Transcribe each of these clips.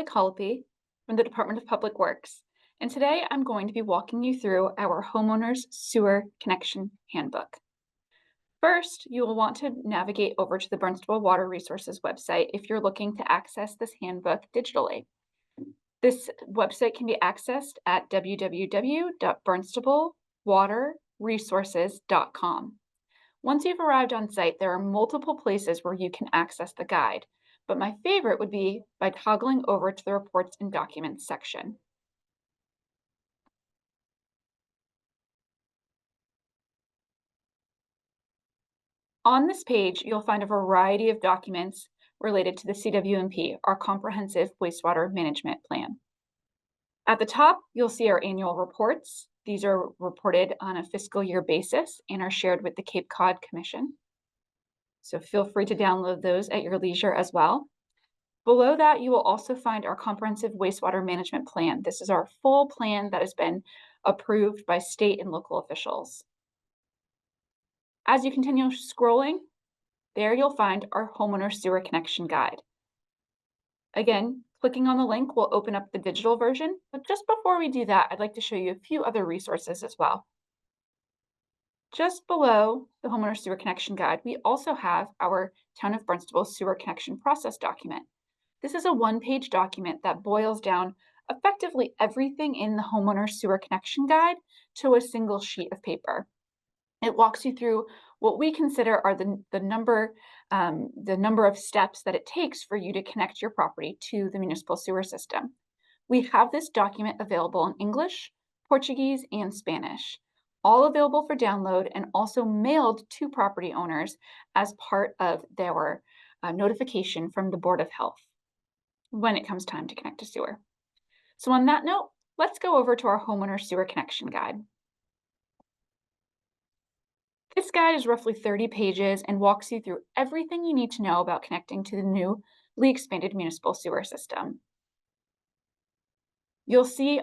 Colopy from the Department of Public Works, and today I'm going to be walking you through our Homeowner's Sewer Connection Handbook. First, you will want to navigate over to the Barnstable Water Resources website if you're looking to access this handbook digitally. This website can be accessed at www.barnstablewaterresources.com. Once you've arrived on site, there are multiple places where you can access the guide, but my favorite would be by toggling over to the Reports and Documents section. On this page, you'll find a variety of documents related to the CWMP, our Comprehensive Wastewater Management Plan. At the top, you'll see our annual reports. These are reported on a fiscal year basis and are shared with the Cape Cod Commission. So feel free to download those at your leisure as well. Below that, you will also find our Comprehensive Wastewater Management Plan. This is our full plan that has been approved by state and local officials. As you continue scrolling, there you'll find our Homeowner Sewer Connection Guide. Again, clicking on the link will open up the digital version, but just before we do that, I'd like to show you a few other resources as well. Just below the Homeowner Sewer Connection Guide, we also have our Town of Barnstable Sewer Connection Process document. This is a one-page document that boils down effectively everything in the Homeowner Sewer Connection Guide to a single sheet of paper. It walks you through what we consider are the number of steps that it takes for you to connect your property to the municipal sewer system. We have this document available in English, Portuguese, and Spanish, all available for download and also mailed to property owners as part of their notification from the Board of Health when it comes time to connect to sewer. So on that note, let's go over to our Homeowner Sewer Connection Guide. This guide is roughly 30 pages and walks you through everything you need to know about connecting to the newly expanded municipal sewer system. You'll see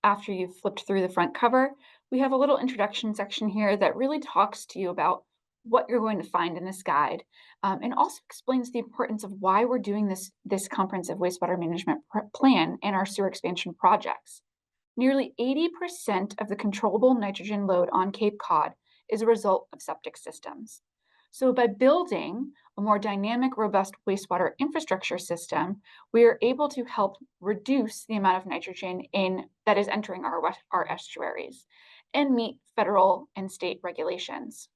after you've flipped through the front cover, we have a little introduction section here that really talks to you about what you're going to find in this guide, and also explains the importance of why we're doing this comprehensive wastewater management plan and our sewer expansion projects. Nearly 80% of the controllable nitrogen load on Cape Cod is a result of septic systems. So by building a more dynamic, robust wastewater infrastructure system, we are able to help reduce the amount of nitrogen that is entering our estuaries and meet federal and state regulations.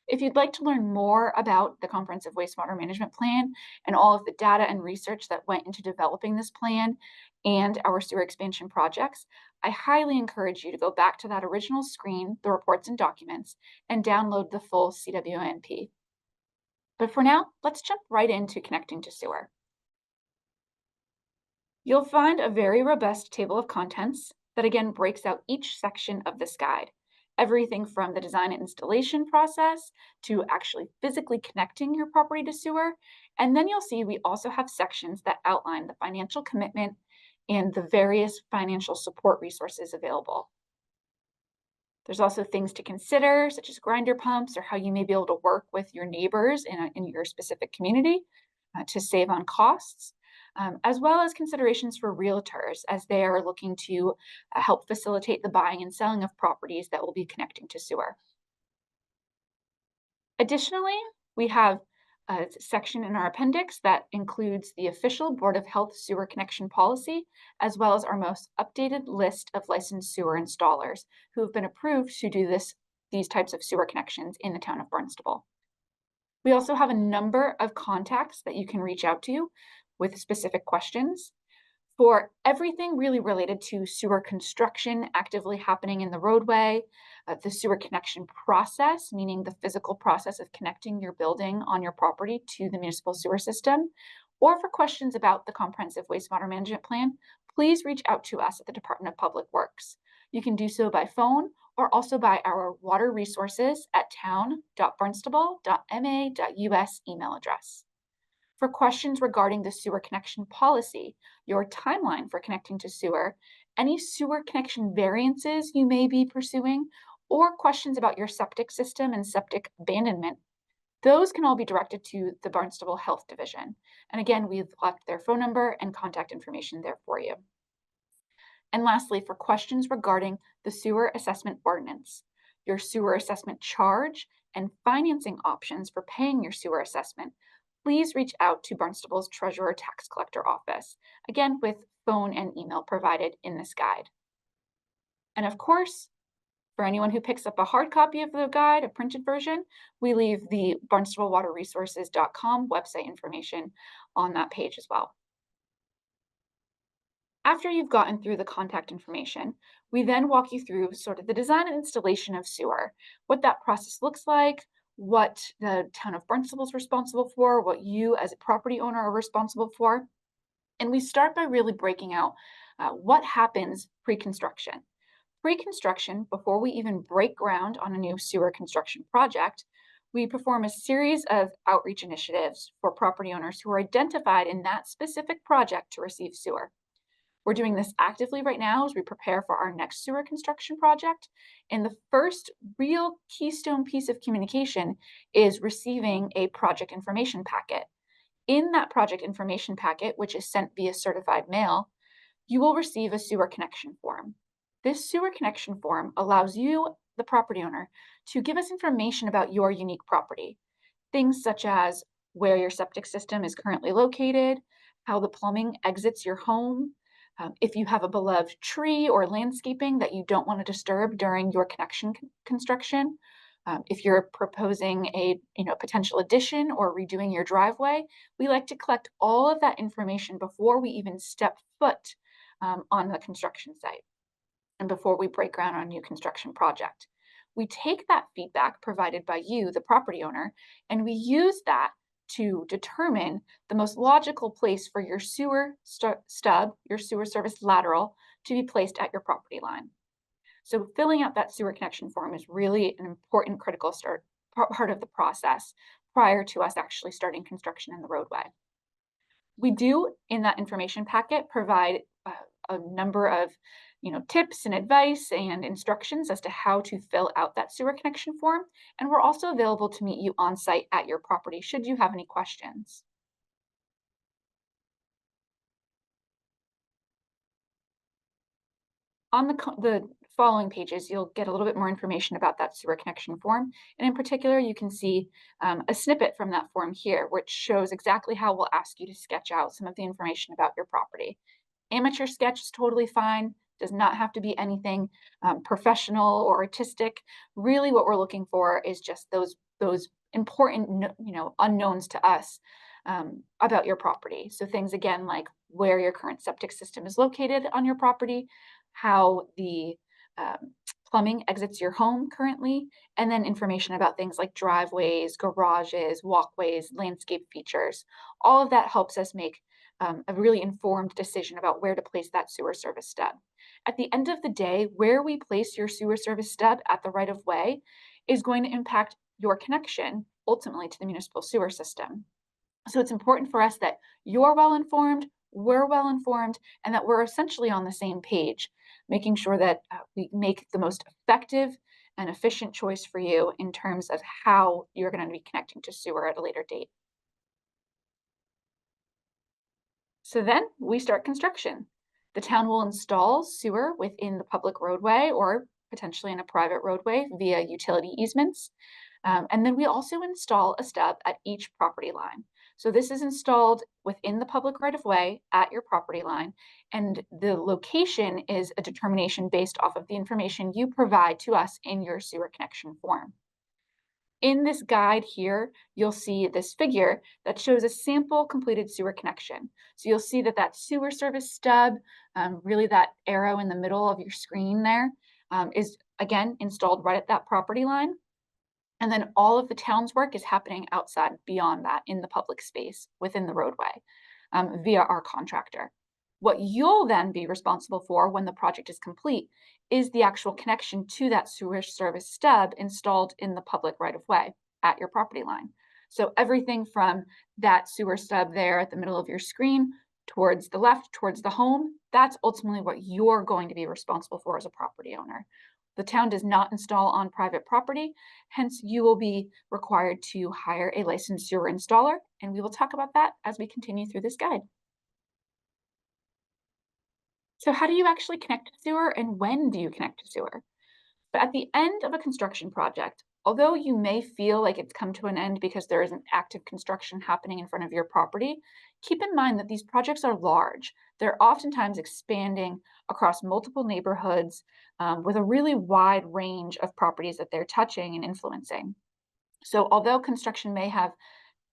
If you'd like to learn more about the Comprehensive Wastewater Management Plan and all of the data and research that went into developing this plan and our sewer expansion projects, I highly encourage you to go back to that original screen, the reports and documents, and download the full CWMP. But for now, let's jump right into connecting to sewer. You'll find a very robust table of contents that again breaks out each section of this guide. Everything from the design and installation process to actually physically connecting your property to sewer. And then you'll see we also have sections that outline the financial commitment and the various financial support resources available. There's also things to consider, such as grinder pumps or how you may be able to work with your neighbors in your specific community to save on costs. As well as considerations for realtors as they are looking to help facilitate the buying and selling of properties that will be connecting to sewer. Additionally, we have a section in our appendix that includes the official Board of Health sewer connection policy, as well as our most updated list of licensed sewer installers who have been approved to do these types of sewer connections in the town of Barnstable. We also have a number of contacts that you can reach out to with specific questions for everything really related to sewer construction actively happening in the roadway, the sewer connection process, meaning the physical process of connecting your building on your property to the municipal sewer system, or for questions about the Comprehensive Wastewater Management Plan, please reach out to us at the Department of Public Works. You can do so by phone or also by our water resources at town.barnstable.ma.us email address. For questions regarding the sewer connection policy, your timeline for connecting to sewer, any sewer connection variances you may be pursuing, or questions about your septic system and septic abandonment, Those can all be directed to the Barnstable Health Division. And again, we've left their phone number and contact information there for you. And lastly, for questions regarding the sewer assessment ordinance, your sewer assessment charge, and financing options for paying your sewer assessment, please reach out to Barnstable's Treasurer Tax Collector Office, again with phone and email provided in this guide. And of course, for anyone who picks up a hard copy of the guide, a printed version, we leave the barnstablewaterresources.com website information on that page as well. After you've gotten through the contact information, we then walk you through sort of the design and installation of sewer, what that process looks like, what the town of Barnstable is responsible for, what you as a property owner are responsible for. And we start by really breaking out what happens pre-construction. Pre-construction, before we even break ground on a new sewer construction project, we perform a series of outreach initiatives for property owners who are identified in that specific project to receive sewer. We're doing this actively right now as we prepare for our next sewer construction project. And the first real keystone piece of communication is receiving a project information packet. In that project information packet, which is sent via certified mail, you will receive a sewer connection form. This sewer connection form allows you, the property owner, to give us information about your unique property. Things such as where your septic system is currently located, how the plumbing exits your home, if you have a beloved tree or landscaping that you don't want to disturb during your connection construction, if you're proposing a potential addition or redoing your driveway, we like to collect all of that information before we even step foot on the construction site and before we break ground on a new construction project. We take that feedback provided by you, the property owner, and we use that to determine the most logical place for your sewer stub, your sewer service lateral, to be placed at your property line. So filling out that sewer connection form is really an important critical part of the process prior to us actually starting construction in the roadway. We do, in that information packet, provide a number of tips and advice and instructions as to how to fill out that sewer connection form. And we're also available to meet you on site at your property should you have any questions. On the following pages, you'll get a little bit more information about that sewer connection form. And in particular, you can see a snippet from that form here, which shows exactly how we'll ask you to sketch out some of the information about your property. Amateur sketch is totally fine, does not have to be anything professional or artistic. Really what we're looking for is just those important unknowns to us about your property. So things again like where your current septic system is located on your property, how the plumbing exits your home currently, and then information about things like driveways, garages, walkways, landscape features. All of that helps us make a really informed decision about where to place that sewer service stub. At the end of the day, where we place your sewer service stub at the right of way is going to impact your connection ultimately to the municipal sewer system. So it's important for us that you're well informed, we're well informed, and that we're essentially on the same page, making sure that we make the most effective and efficient choice for you in terms of how you're going to be connecting to sewer at a later date. So then we start construction. The town will install sewer within the public roadway or potentially in a private roadway via utility easements. And then we also install a stub at each property line. So this is installed within the public right of way at your property line. And the location is a determination based off of the information you provide to us in your sewer connection form. In this guide here, you'll see this figure that shows a sample completed sewer connection. So you'll see that that sewer service stub, really that arrow in the middle of your screen there, is again installed right at that property line. And then all of the town's work is happening outside beyond that in the public space within the roadway via our contractor. What you'll then be responsible for when the project is complete is the actual connection to that sewer service stub installed in the public right of way at your property line. So everything from that sewer stub there at the middle of your screen towards the left, towards the home, that's ultimately what you're going to be responsible for as a property owner. The town does not install on private property, hence you will be required to hire a licensed sewer installer, and we will talk about that as we continue through this guide. So how do you actually connect to sewer and when do you connect to sewer? But at the end of a construction project, although you may feel like it's come to an end because there is an active construction happening in front of your property, keep in mind that these projects are large. They're oftentimes expanding across multiple neighborhoods with a really wide range of properties that they're touching and influencing. So, although construction may have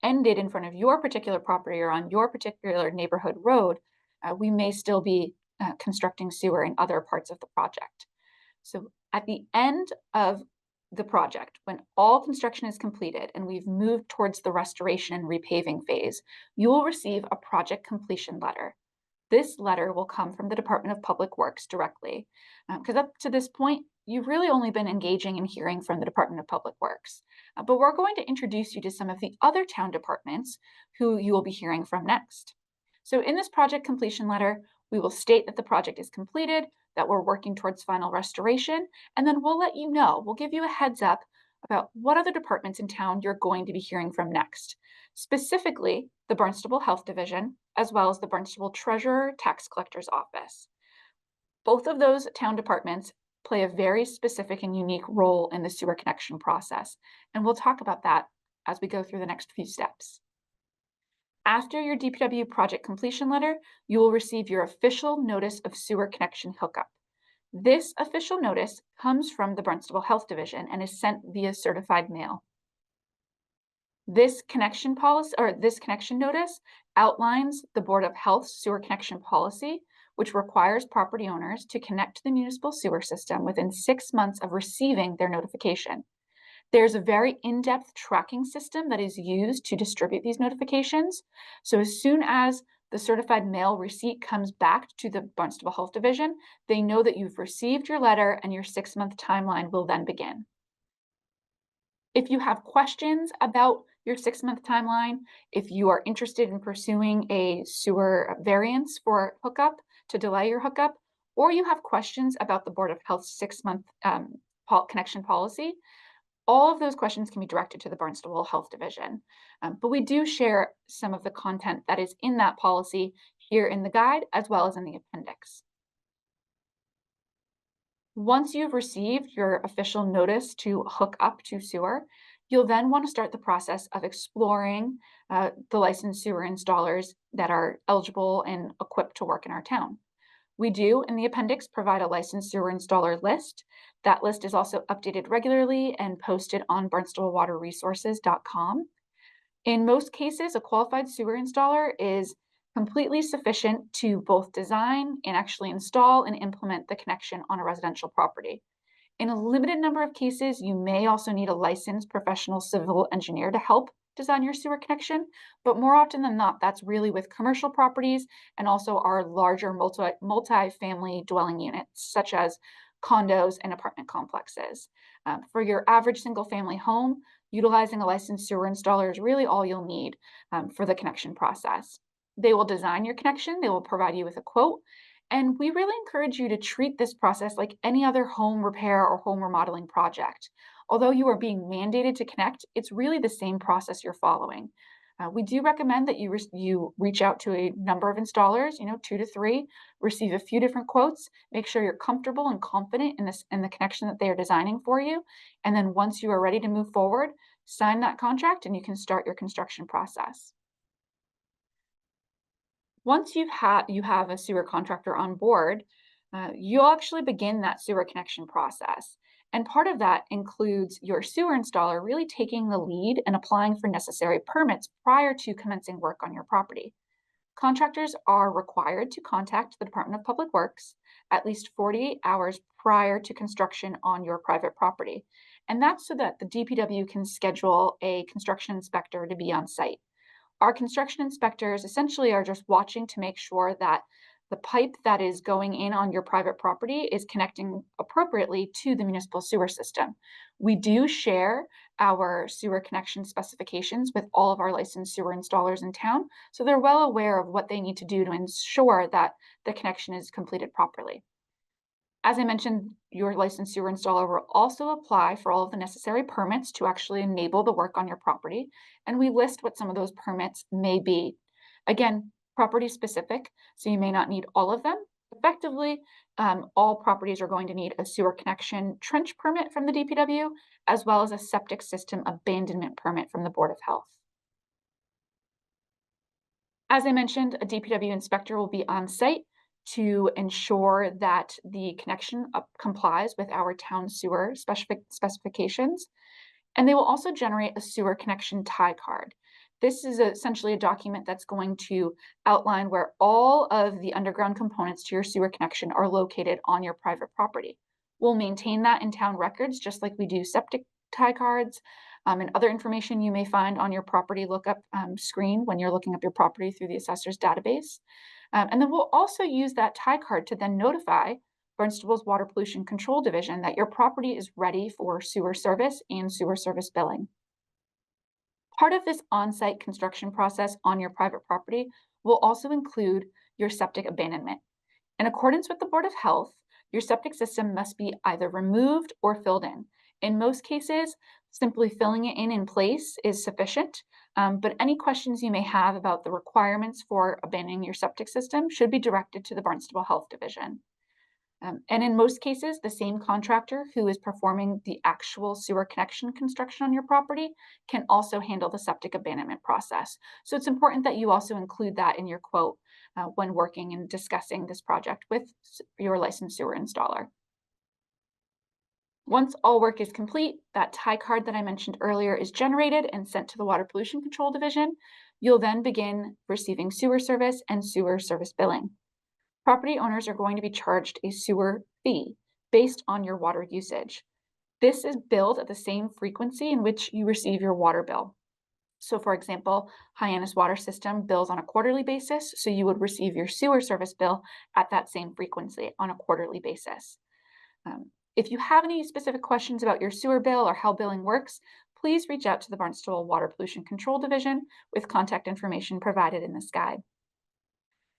ended in front of your particular property or on your particular neighborhood road, we may still be constructing sewer in other parts of the project. So at the end of the project, when all construction is completed and we've moved towards the restoration and repaving phase, you will receive a project completion letter. This letter will come from the Department of Public Works directly, because up to this point, you've really only been engaging and hearing from the Department of Public Works. But we're going to introduce you to some of the other town departments who you will be hearing from next. So in this project completion letter, we will state that the project is completed, that we're working towards final restoration, and then we'll let you know, we'll give you a heads up about what other departments in town you're going to be hearing from next. Specifically, the Barnstable Health Division, as well as the Barnstable Treasurer Tax Collector's Office. Both of those town departments play a very specific and unique role in the sewer connection process, and we'll talk about that as we go through the next few steps. After your DPW project completion letter, you will receive your official notice of sewer connection hookup. This official notice comes from the Barnstable Health Division and is sent via certified mail. This connection policy or this connection notice outlines the Board of Health sewer connection policy, which requires property owners to connect to the municipal sewer system within 6 months of receiving their notification. There's a very in-depth tracking system that is used to distribute these notifications. So as soon as the certified mail receipt comes back to the Barnstable Health Division, they know that you've received your letter and your 6-month timeline will then begin. If you have questions about your 6-month timeline, if you are interested in pursuing a sewer variance for hookup to delay your hookup, or you have questions about the Board of Health's 6-month connection policy, all of those questions can be directed to the Barnstable Health Division. But we do share some of the content that is in that policy here in the guide, as well as in the appendix. Once you've received your official notice to hook up to sewer, you'll then want to start the process of exploring the licensed sewer installers that are eligible and equipped to work in our town. We do, in the appendix, provide a licensed sewer installer list. That list is also updated regularly and posted on barnstablewaterresources.com. In most cases, a qualified sewer installer is completely sufficient to both design and actually install and implement the connection on a residential property. In a limited number of cases, you may also need a licensed professional civil engineer to help design your sewer connection, but more often than not, that's really with commercial properties and also our larger multi-family dwelling units, such as condos and apartment complexes. For your average single family home, utilizing a licensed sewer installer is really all you'll need for the connection process. They will design your connection, they will provide you with a quote, and we really encourage you to treat this process like any other home repair or home remodeling project. Although you are being mandated to connect, it's really the same process you're following. We do recommend that you reach out to a number of installers, 2 to 3, receive a few different quotes, make sure you're comfortable and confident in the connection that they are designing for you. And then once you are ready to move forward, sign that contract and you can start your construction process. Once you have a sewer contractor on board, you'll actually begin that sewer connection process. And part of that includes your sewer installer really taking the lead and applying for necessary permits prior to commencing work on your property. Contractors are required to contact the Department of Public Works at least 48 hours prior to construction on your private property. And that's so that the DPW can schedule a construction inspector to be on site. Our construction inspectors essentially are just watching to make sure that the pipe that is going in on your private property is connecting appropriately to the municipal sewer system. We do share our sewer connection specifications with all of our licensed sewer installers in town, so they're well aware of what they need to do to ensure that the connection is completed properly. As I mentioned, your licensed sewer installer will also apply for all of the necessary permits to actually enable the work on your property, and we list what some of those permits may be. Again, property specific, so you may not need all of them. Effectively, all properties are going to need a sewer connection trench permit from the DPW, as well as a septic system abandonment permit from the Board of Health. As I mentioned, a DPW inspector will be on site to ensure that the connection complies with our town sewer specifications, and they will also generate a sewer connection tie card. This is essentially a document that's going to outline where all of the underground components to your sewer connection are located on your private property. We'll maintain that in town records, just like we do septic tie cards, and other information you may find on your property lookup screen when you're looking up your property through the assessor's database. And then we'll also use that tie card to then notify Barnstable's Water Pollution Control Division that your property is ready for sewer service and sewer service billing. Part of this on-site construction process on your private property will also include your septic abandonment. In accordance with the Board of Health, your septic system must be either removed or filled in. In most cases, simply filling it in place is sufficient, but any questions you may have about the requirements for abandoning your septic system should be directed to the Barnstable Health Division. And in most cases, the same contractor who is performing the actual sewer connection construction on your property can also handle the septic abandonment process. So it's important that you also include that in your quote when working and discussing this project with your licensed sewer installer. Once all work is complete, that tie card that I mentioned earlier is generated and sent to the Water Pollution Control Division. You'll then begin receiving sewer service and sewer service billing. Property owners are going to be charged a sewer fee based on your water usage. This is billed at the same frequency in which you receive your water bill. So for example, Hyannis Water System bills on a quarterly basis, so you would receive your sewer service bill at that same frequency on a quarterly basis. If you have any specific questions about your sewer bill or how billing works, please reach out to the Barnstable Water Pollution Control Division with contact information provided in this guide.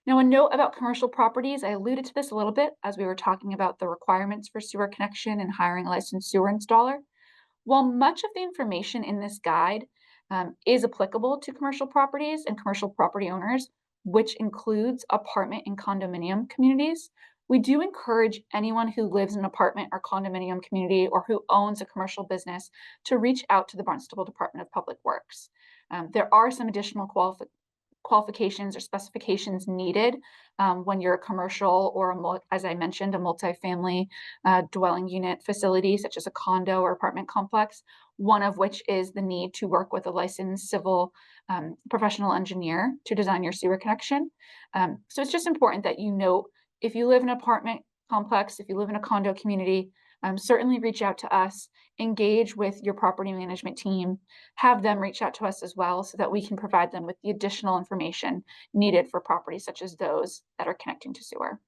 Now, a note about commercial properties, I alluded to this a little bit as we were talking about the requirements for sewer connection and hiring a licensed sewer installer. While much of the information in this guide is applicable to commercial properties and commercial property owners, which includes apartment and condominium communities, we do encourage anyone who lives in an apartment or condominium community or who owns a commercial business to reach out to the Barnstable Department of Public Works. There are some additional qualifications or specifications needed when you're a commercial or, as I mentioned, a multifamily dwelling unit facility, such as a condo or apartment complex, one of which is the need to work with a licensed civil professional engineer to design your sewer connection. So it's just important that you note, if you live in an apartment complex, if you live in a condo community, certainly reach out to us, engage with your property management team, have them reach out to us as well so that we can provide them with the additional information needed for properties such as those that are connecting to sewer.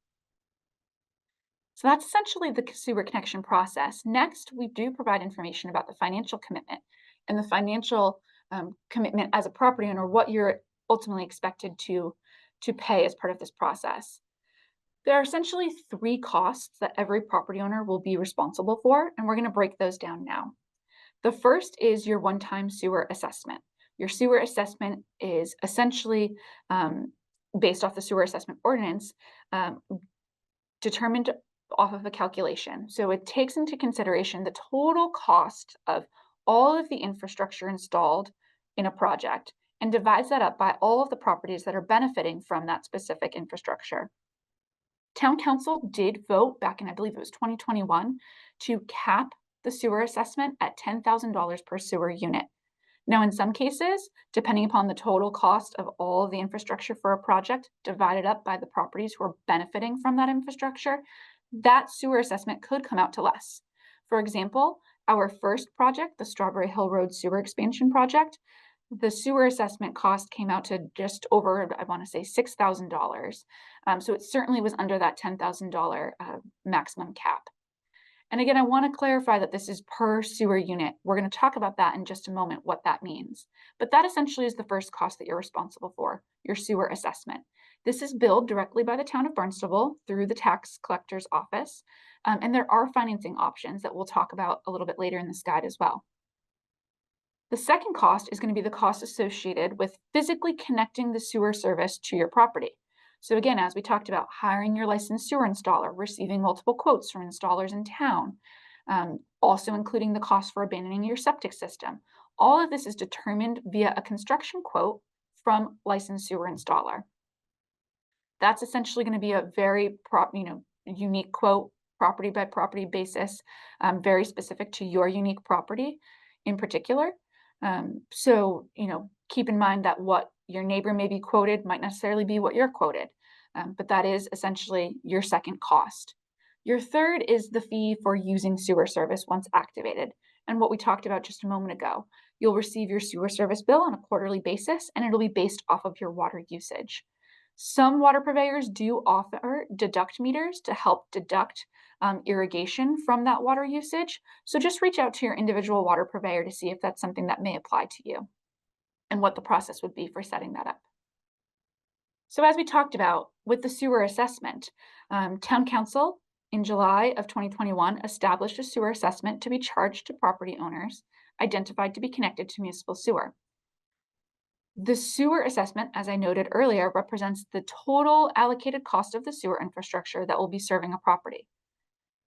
So that's essentially the sewer connection process. Next, we do provide information about the financial commitment and the financial commitment as a property owner, what you're ultimately expected to pay as part of this process. There are essentially three costs that every property owner will be responsible for, and we're going to break those down now. The first is your one-time sewer assessment. Your sewer assessment is essentially based off the sewer assessment ordinance, determined off of a calculation. So it takes into consideration the total cost of all of the infrastructure installed in a project and divides that up by all of the properties that are benefiting from that specific infrastructure. Town Council did vote back in, I believe it was 2021, to cap the sewer assessment at $10,000 per sewer unit. Now, in some cases, depending upon the total cost of all of the infrastructure for a project divided up by the properties who are benefiting from that infrastructure, that sewer assessment could come out to less. For example, our first project, the Strawberry Hill Road Sewer Expansion Project, the sewer assessment cost came out to just over, I want to say, $6,000. So it certainly was under that $10,000 maximum cap. And again, I want to clarify that this is per sewer unit. We're going to talk about that in just a moment, what that means. But that essentially is the first cost that you're responsible for, your sewer assessment. This is billed directly by the town of Barnstable through the tax collector's office. And there are financing options that we'll talk about a little bit later in this guide as well. The second cost is going to be the cost associated with physically connecting the sewer service to your property. So again, as we talked about, hiring your licensed sewer installer, receiving multiple quotes from installers in town, also including the cost for abandoning your septic system. All of this is determined via a construction quote from licensed sewer installer. That's essentially going to be a very unique quote, property by property basis, very specific to your unique property in particular. So keep in mind that what your neighbor may be quoted might necessarily be what you're quoted, but that is essentially your second cost. Your third is the fee for using sewer service once activated. And what we talked about just a moment ago, you'll receive your sewer service bill on a quarterly basis, and it'll be based off of your water usage. Some water purveyors do offer deduct meters to help deduct irrigation from that water usage. So just reach out to your individual water purveyor to see if that's something that may apply to you and what the process would be for setting that up. So as we talked about with the sewer assessment, Town Council in July of 2021 established a sewer assessment to be charged to property owners identified to be connected to municipal sewer. The sewer assessment, as I noted earlier, represents the total allocated cost of the sewer infrastructure that will be serving a property.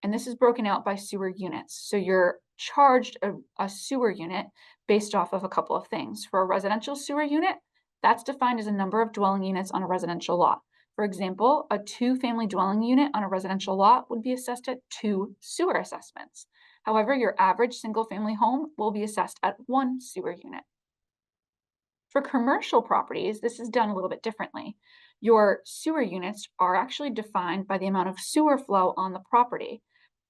And this is broken out by sewer units. So you're charged a sewer unit based off of a couple of things. For a residential sewer unit, that's defined as a number of dwelling units on a residential lot. For example, a two-family dwelling unit on a residential lot would be assessed at 2 sewer assessments. However, your average single-family home will be assessed at 1 sewer unit. For commercial properties, this is done a little bit differently. Your sewer units are actually defined by the amount of sewer flow on the property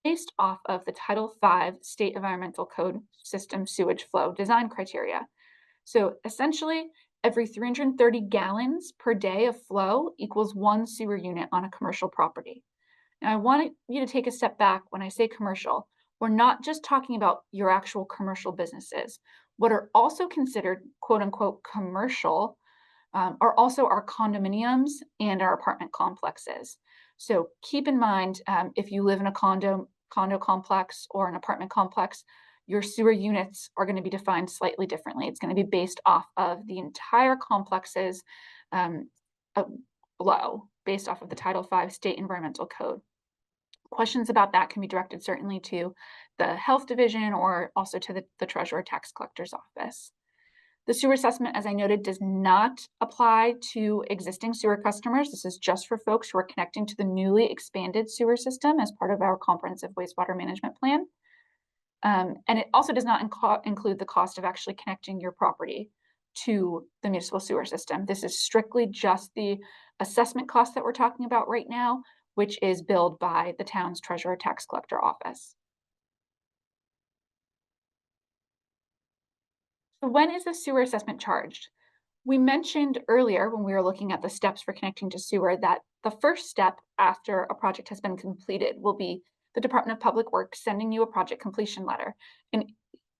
based off of the Title V State Environmental Code System Sewage Flow Design Criteria. So essentially, every 330 gallons per day of flow equals 1 sewer unit on a commercial property. Now, I want you to take a step back when I say commercial. We're not just talking about your actual commercial businesses. What are also considered quote unquote commercial are also our condominiums and our apartment complexes. So keep in mind, if you live in a condo complex or an apartment complex, your sewer units are going to be defined slightly differently. It's going to be based off of the entire complex's flow, based off of the Title V State Environmental Code. Questions about that can be directed certainly to the Health Division or also to the Treasurer Tax Collector's Office. The sewer assessment, as I noted, does not apply to existing sewer customers. This is just for folks who are connecting to the newly expanded sewer system as part of our comprehensive wastewater management plan. And it also does not include the cost of actually connecting your property to the municipal sewer system. This is strictly just the assessment cost that we're talking about right now, which is billed by the town's Treasurer Tax Collector Office. So when is the sewer assessment charged? We mentioned earlier when we were looking at the steps for connecting to sewer that the first step after a project has been completed will be the Department of Public Works sending you a project completion letter. And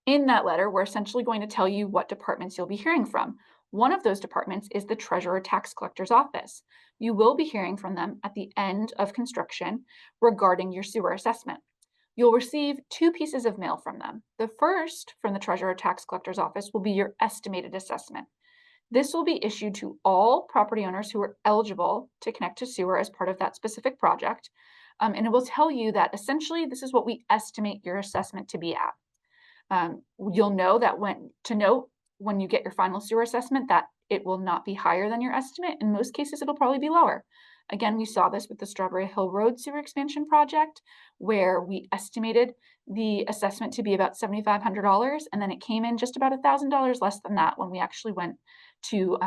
in that letter, we're essentially going to tell you what departments you'll be hearing from. One of those departments is the Treasurer Tax Collector's Office. You will be hearing from them at the end of construction regarding your sewer assessment. You'll receive 2 pieces of mail from them. The first from the Treasurer Tax Collector's Office will be your estimated assessment. This will be issued to all property owners who are eligible to connect to sewer as part of that specific project. And it will tell you that essentially this is what we estimate your assessment to be at. You'll know that when you get your final sewer assessment that it will not be higher than your estimate. In most cases, it'll probably be lower. Again, we saw this with the Strawberry Hill Road sewer expansion project, where we estimated the assessment to be about $7,500, and then it came in just about $1,000 less than that when we actually went to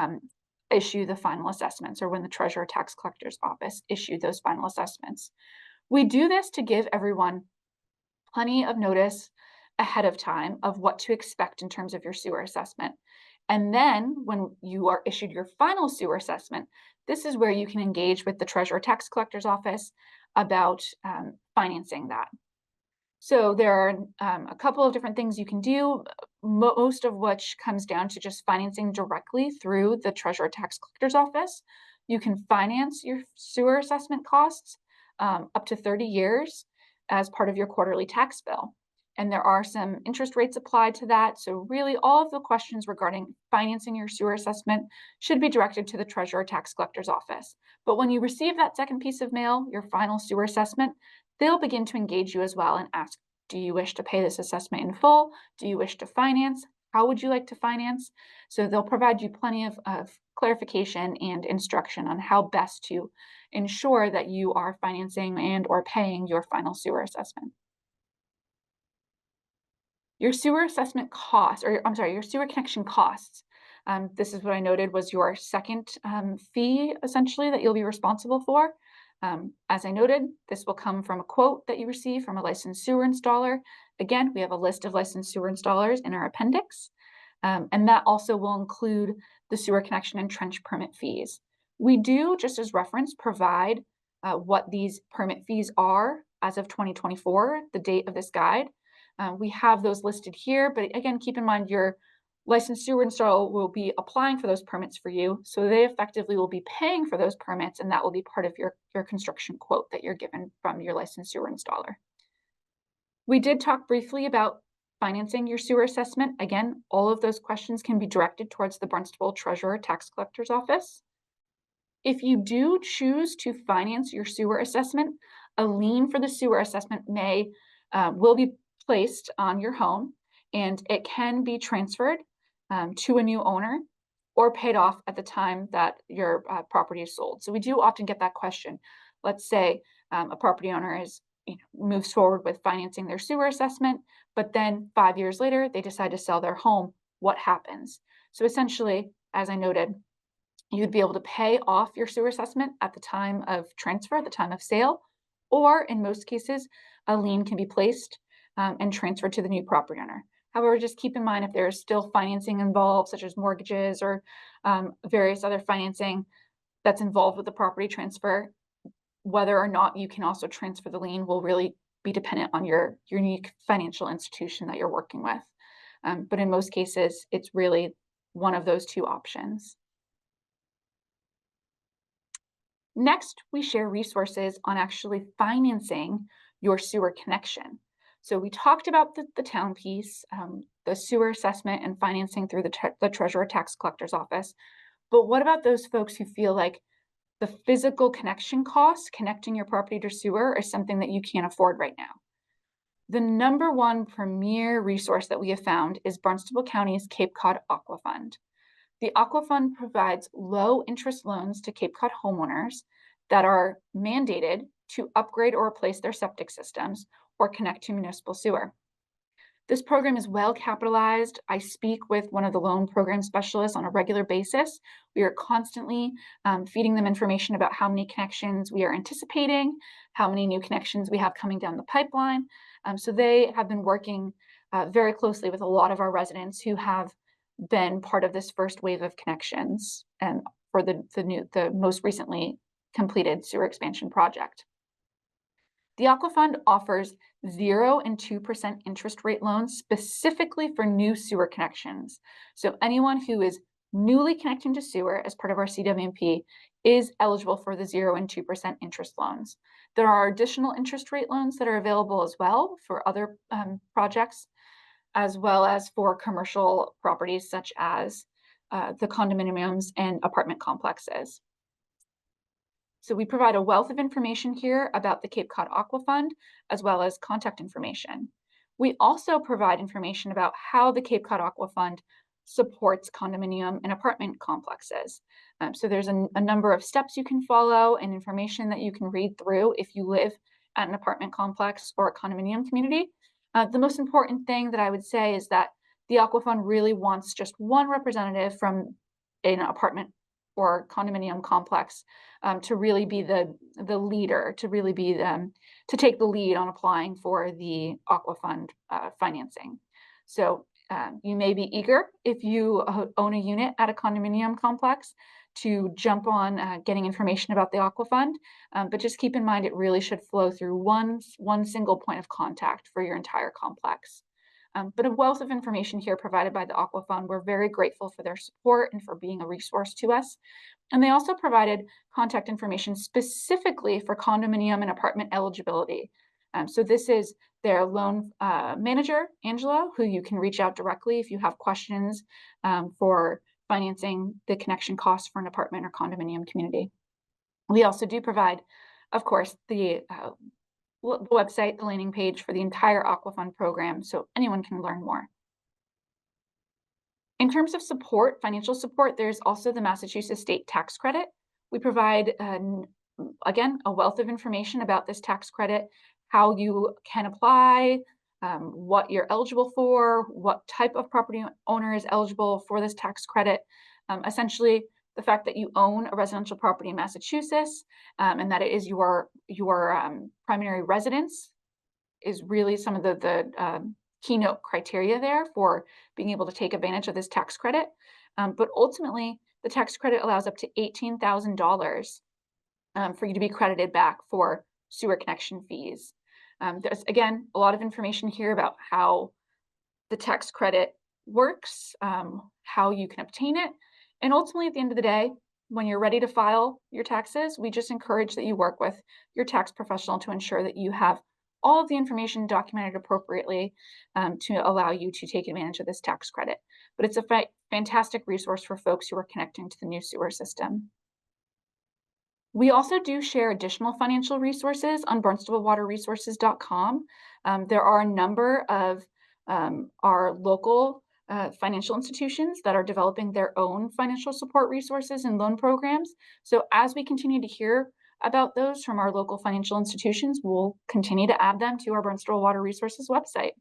issue the final assessments, or when the Treasurer Tax Collector's Office issued those final assessments. We do this to give everyone plenty of notice ahead of time of what to expect in terms of your sewer assessment. And then when you are issued your final sewer assessment, this is where you can engage with the Treasurer Tax Collector's Office about financing that. So there are a couple of different things you can do, most of which comes down to just financing directly through the Treasurer Tax Collector's Office. You can finance your sewer assessment costs up to 30 years. as part of your quarterly tax bill. And there are some interest rates applied to that. So really all of the questions regarding financing your sewer assessment should be directed to the treasurer or tax collector's office. But when you receive that second piece of mail, your final sewer assessment, they'll begin to engage you as well and ask, do you wish to pay this assessment in full? Do you wish to finance? How would you like to finance? So they'll provide you plenty of clarification and instruction on how best to ensure that you are financing and or paying your final sewer assessment. Your sewer assessment costs, or I'm sorry, your sewer connection costs. This is what I noted was your second fee, essentially, that you'll be responsible for. As I noted, this will come from a quote that you receive from a licensed sewer installer. Again, we have a list of licensed sewer installers in our appendix, and that also will include the sewer connection and trench permit fees. We do, just as reference, provide what these permit fees are as of 2024, the date of this guide. We have those listed here, but again, keep in mind your licensed sewer installer will be applying for those permits for you. So they effectively will be paying for those permits, and that will be part of your construction quote that you're given from your licensed sewer installer. We did talk briefly about financing your sewer assessment. Again, all of those questions can be directed towards the Barnstable Treasurer Tax Collector's Office. If you do choose to finance your sewer assessment, a lien for the sewer assessment will be placed on your home, and it can be transferred to a new owner or paid off at the time that your property is sold. So we do often get that question. Let's say a property owner moves forward with financing their sewer assessment, but then 5 years later, they decide to sell their home. What happens? So essentially, as I noted, you'd be able to pay off your sewer assessment at the time of transfer, at the time of sale, or in most cases, a lien can be placed and transferred to the new property owner. However, just keep in mind if there's still financing involved, such as mortgages or various other financing that's involved with the property transfer, whether or not you can also transfer the lien will really be dependent on your unique financial institution that you're working with. But in most cases, it's really one of those two options. Next, we share resources on actually financing your sewer connection. So we talked about the town piece, the sewer assessment and financing through the Treasurer Tax Collector's Office. But what about those folks who feel like the physical connection costs connecting your property to sewer is something that you can't afford right now? The number one premier resource that we have found is Barnstable County's Cape Cod Aqua Fund. The Aqua Fund provides low interest loans to Cape Cod homeowners that are mandated to upgrade or replace their septic systems or connect to municipal sewer. This program is well capitalized. I speak with one of the loan program specialists on a regular basis. We are constantly feeding them information about how many connections we are anticipating, how many new connections we have coming down the pipeline. So they have been working very closely with a lot of our residents who have been part of this first wave of connections and for the most recently completed sewer expansion project. The Aqua Fund offers 0 and 2% interest rate loans specifically for new sewer connections. So anyone who is newly connecting to sewer as part of our CWMP is eligible for the 0 and 2% interest loans. There are additional interest rate loans that are available as well for other projects, as well as for commercial properties such as the condominiums and apartment complexes. So we provide a wealth of information here about the Cape Cod Aqua Fund, as well as contact information. We also provide information about how the Cape Cod Aqua Fund supports condominium and apartment complexes. So there's a number of steps you can follow and information that you can read through if you live at an apartment complex or a condominium community. The most important thing that I would say is that the Aqua Fund really wants just one representative from an apartment or condominium complex to really be the leader, to really be to take the lead on applying for the Aqua Fund financing. So you may be eager if you own a unit at a condominium complex to jump on getting information about the Aqua Fund, but just keep in mind it really should flow through one single point of contact for your entire complex. But a wealth of information here provided by the Aqua Fund. We're very grateful for their support and for being a resource to us. And they also provided contact information specifically for condominium and apartment eligibility. So this is their loan manager, Angela, who you can reach out directly if you have questions for financing the connection costs for an apartment or condominium community. We also do provide, of course, the website, the landing page for the entire Aquafund program, so anyone can learn more. In terms of support, financial support, there's also the Massachusetts State Tax Credit. We provide, again, a wealth of information about this tax credit, how you can apply, what you're eligible for, what type of property owner is eligible for this tax credit. Essentially, the fact that you own a residential property in Massachusetts and that it is your primary residence is really some of the keynote criteria there for being able to take advantage of this tax credit. But ultimately, the tax credit allows up to $18,000 for you to be credited back for sewer connection fees. There's, again, a lot of information here about how the tax credit works, how you can obtain it. And ultimately, at the end of the day, when you're ready to file your taxes, we just encourage that you work with your tax professional to ensure that you have all of the information documented appropriately to allow you to take advantage of this tax credit. But it's a fantastic resource for folks who are connecting to the new sewer system. We also do share additional financial resources on barnstablewaterresources.com. There are a number of our local financial institutions that are developing their own financial support resources and loan programs. So as we continue to hear about those from our local financial institutions, we'll continue to add them to our Barnstable Water Resources website.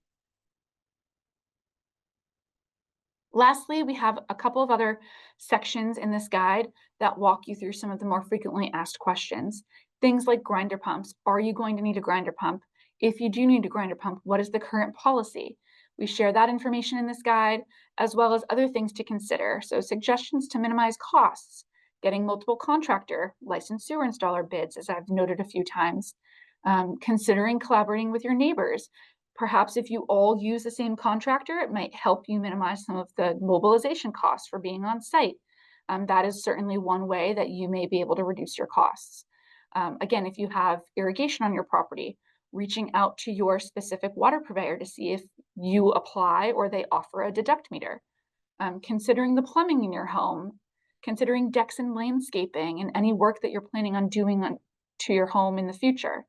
Lastly, we have a couple of other sections in this guide that walk you through some of the more frequently asked questions. Things like grinder pumps. Are you going to need a grinder pump? If you do need a grinder pump, what is the current policy? We share that information in this guide, as well as other things to consider. So suggestions to minimize costs, getting multiple contractor, licensed sewer installer bids, as I've noted a few times, considering collaborating with your neighbors. Perhaps if you all use the same contractor, it might help you minimize some of the mobilization costs for being on site. That is certainly one way that you may be able to reduce your costs. Again, if you have irrigation on your property, reaching out to your specific water provider to see if you apply or they offer a deduct meter. Considering the plumbing in your home, considering decks and landscaping and any work that you're planning on doing to your home in the future.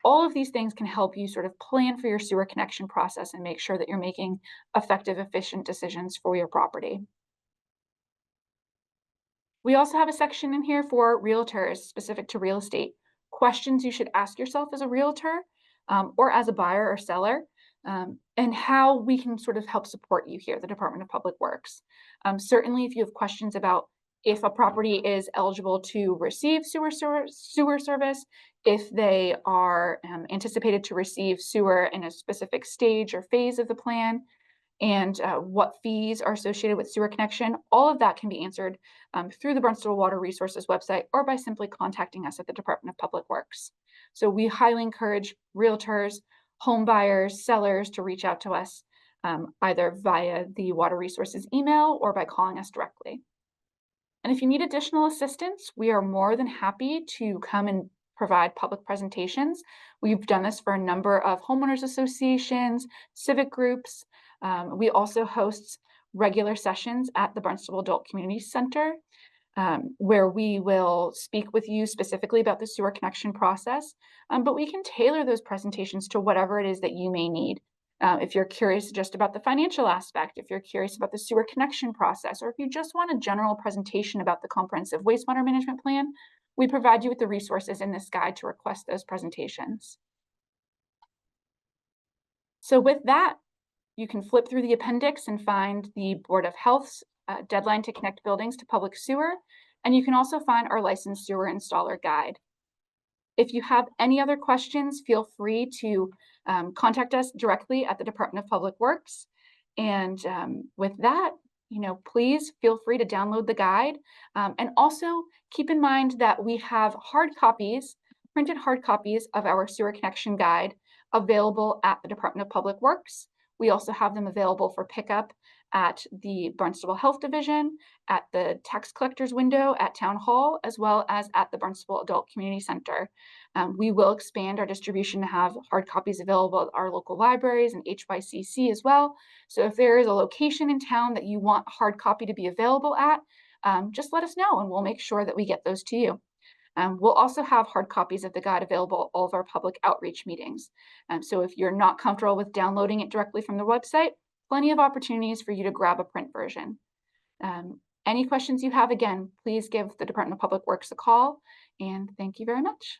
All of these things can help you sort of plan for your sewer connection process and make sure that you're making effective, efficient decisions for your property. We also have a section in here for realtors specific to real estate. Questions you should ask yourself as a realtor or as a buyer or seller, and how we can sort of help support you here, the Department of Public Works. Certainly, if you have questions about if a property is eligible to receive sewer service, if they are anticipated to receive sewer in a specific stage or phase of the plan, and what fees are associated with sewer connection, all of that can be answered through the Barnstable Water Resources website or by simply contacting us at the Department of Public Works. So we highly encourage realtors, home buyers, sellers to reach out to us either via the Water Resources email or by calling us directly. And if you need additional assistance, we are more than happy to come and provide public presentations. We've done this for a number of homeowners associations, civic groups. We also host regular sessions at the Barnstable Adult Community Center, where we will speak with you specifically about the sewer connection process, but we can tailor those presentations to whatever it is that you may need. If you're curious just about the financial aspect, if you're curious about the sewer connection process, or if you just want a general presentation about the comprehensive wastewater management plan, we provide you with the resources in this guide to request those presentations. So with that, you can flip through the appendix and find the Board of Health's deadline to connect buildings to public sewer, and you can also find our licensed sewer installer guide. If you have any other questions, feel free to contact us directly at the Department of Public Works. And with that, please feel free to download the guide. And also keep in mind that we have printed hard copies of our sewer connection guide available at the Department of Public Works. We also have them available for pickup at the Barnstable Health Division, at the tax collector's window at Town Hall, as well as at the Barnstable Adult Community Center. We will expand our distribution to have hard copies available at our local libraries and HYCC as well. So if there is a location in town that you want a hard copy to be available at, just let us know and we'll make sure that we get those to you. We'll also have hard copies of the guide available at all of our public outreach meetings. So if you're not comfortable with downloading it directly from the website, plenty of opportunities for you to grab a print version. Any questions you have, again, please give the Department of Public Works a call, and thank you very much.